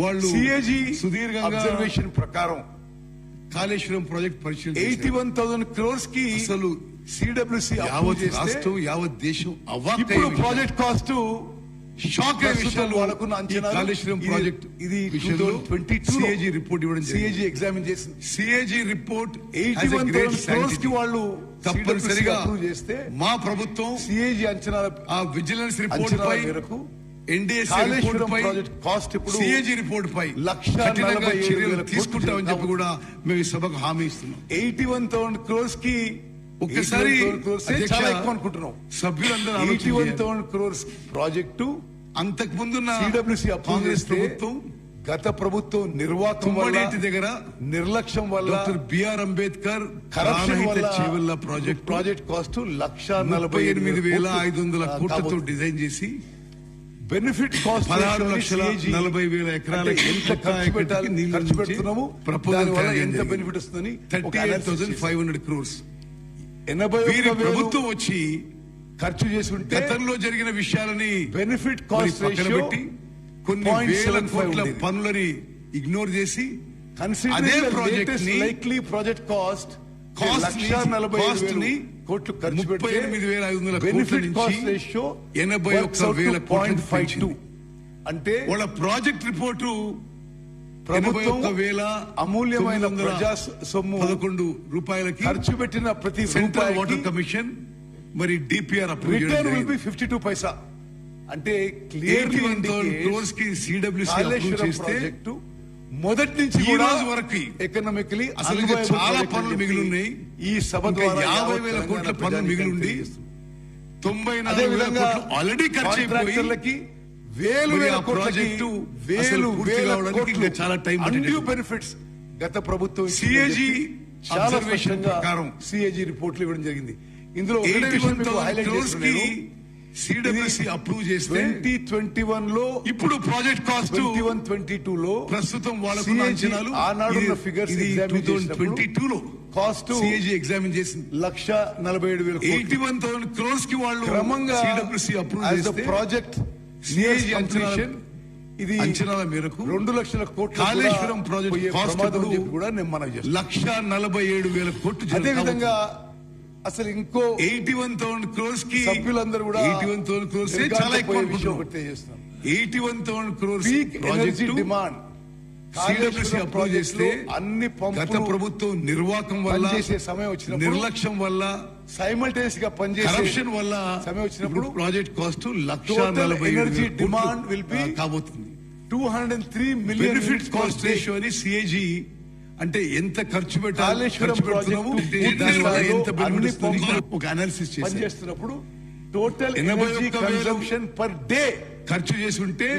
వాళ్ళు సిఏజీ సుదీర్ఘంగా అబ్జర్వేషన్ ప్రకారం కాళేశ్వరం ప్రాజెక్ట్ పరిశీలన 81,000 crores కి అసలు సిడబ్ల్యూసి యావత్ రాష్ట్రం యావత్ దేశం ఇప్పుడు ప్రాజెక్ట్ కాస్ట్ షాక్ వాళ్ళకున్న అంచనా కాళేశ్వరం ప్రాజెక్ట్ ఇది సిఏజీ రిపోర్ట్ ఇవ్వడం సిఏజీ ఎగ్జామిన్ చేసింది. సిఏజీ రిపోర్ట్ 81,000 crores కి వాళ్ళు తప్పనిసరిగా చేస్తే మా ప్రభుత్వం సిఏజీ అంచనాల ఆ విజిలెన్స్ రిపోర్ట్ పై మేరకు ఎన్డీఎస్ఏ రిపోర్ట్ పై కాస్ట్ ఇప్పుడు సిఏజీ రిపోర్ట్ పై 1,47,000 చర్యలు తీసుకుంటామని చెప్పి కూడా మేము ఈ సభకు హామీ ఇస్తున్నాం. 81,000 crores కి ఒక్కసారి చాలా ఎక్కువ అనుకుంటున్నాం. సభ్యులందరూ 81,000 crores ప్రాజెక్టు అంతకు ముందున్న సిడబ్ల్యూసి కాంగ్రెస్ ప్రభుత్వం గత ప్రభుత్వం నిర్వాహకం వల్ల దగ్గర నిర్లక్ష్యం వల్ల డాక్టర్ బిఆర్ అంబేద్కర్ కరప్షన్ వల్ల ప్రాజెక్ట్ కాస్ట్ 1,48,500 కోట్లతో డిజైన్ చేసి బెనిఫిట్ కాస్ట్ 16,40,000 ఎకరాలకు ఎంత ఖర్చు పెడుతున్నాము, దానివల్ల ఎంత బెనిఫిట్ వస్తుందని 38,500 crores 81,000 ప్రభుత్వం వచ్చి ఖర్చు చేసి ఉంటే గతంలో జరిగిన విషయాలని బెనిఫిట్ కాస్ట్ రేషియో కొన్ని వేల కోట్ల పనులని ఇగ్నోర్ చేసి అదే ప్రాజెక్ట్ లైక్లీ ప్రాజెక్ట్ కాస్ట్ 1,40,000 కోట్లు ఖర్చు పెడితే 38,500 బెనిఫిట్ కాస్ట్ రేషియో 81,000 కోట్లు. అంటే వాళ్ళ ప్రాజెక్ట్ రిపోర్టు ప్రభుత్వం అమూల్యమైన ప్రజా సొమ్ము 11 రూపాయలకి ఖర్చు పెట్టిన ప్రతి సెంట్రల్ వాటర్ కమిషన్ మరి డిపిఆర్ రిటర్న్ విల్ బి 52 పైసా. అంటే క్లియర్లీ crores కి సిడబ్ల్యూసి అప్రూవ్ చేస్తే మొదటి నుంచి ఈ రోజు వరకు ఎకనామికలీ అసలు చాలా పనులు మిగిలి ఉన్నాయి. ఈ సభ ద్వారా 50,000 కోట్ల పనులు మిగిలిండి 94,000 కోట్లు ఆల్రెడీ ఖర్చు అయిపోయి వేల ప్రాజెక్టు చాలా టైం అన్డ్యూ బెనిఫిట్స్ గత ప్రభుత్వం సిఏజీ చాలా ప్రకారం సిఏజీ రిపోర్ట్లు ఇవ్వడం జరిగింది. ఇందులో సిడబ్ల్యూసి అప్రూవ్ చేస్తే 2021 లో ఇప్పుడు ప్రాజెక్ట్ కాస్ట్ 21-22 లో ప్రస్తుతం వాళ్ళకున్న అంచనాలు ఆనాడున్న ఫిగర్స్ 2022 లో కాస్ట్ సిఏజీ ఎగ్జామిన్ చేసింది 1,47,000 81,000 crores కి వాళ్ళు క్రమంగా సిడబ్ల్యూసి అప్రూవ్ చేస్తే ప్రాజెక్ట్ సిఏజీ ఇది అంచనాల మేరకు 2 లక్షల కోట్ల కాళేశ్వరం ప్రాజెక్ట్ కాస్ట్ కూడా నేను మనవి చేస్తాను 1,47,000 కోట్లు. అదే విధంగా అసలు ఇంకో 81,000 crores కి సభ్యులందరూ కూడా 81,000 crores చాలా ఎక్కువ అనుకుంటున్నాం. 81,000 crores energy demand CWC approve చేస్తే అన్ని గత ప్రభుత్వం నిర్వాహకం వల్ల చేసే సమయం వచ్చిన నిర్లక్ష్యం వల్ల సైమల్టేనియస్ గా పనిచేసే కరప్షన్ వల్ల సమయం వచ్చినప్పుడు project cost 1,40,000 energy demand will be కాబోతుంది. 203 మిలియన్ బెనిఫిట్ కాస్ట్ రేషియో అని సిఏజీ అంటే ఎంత ఖర్చు పెట్టాలి, ఒక అనాలిసిస్ చేస్తున్నప్పుడు total energy consumption per day ఖర్చు చేసి ఉంటే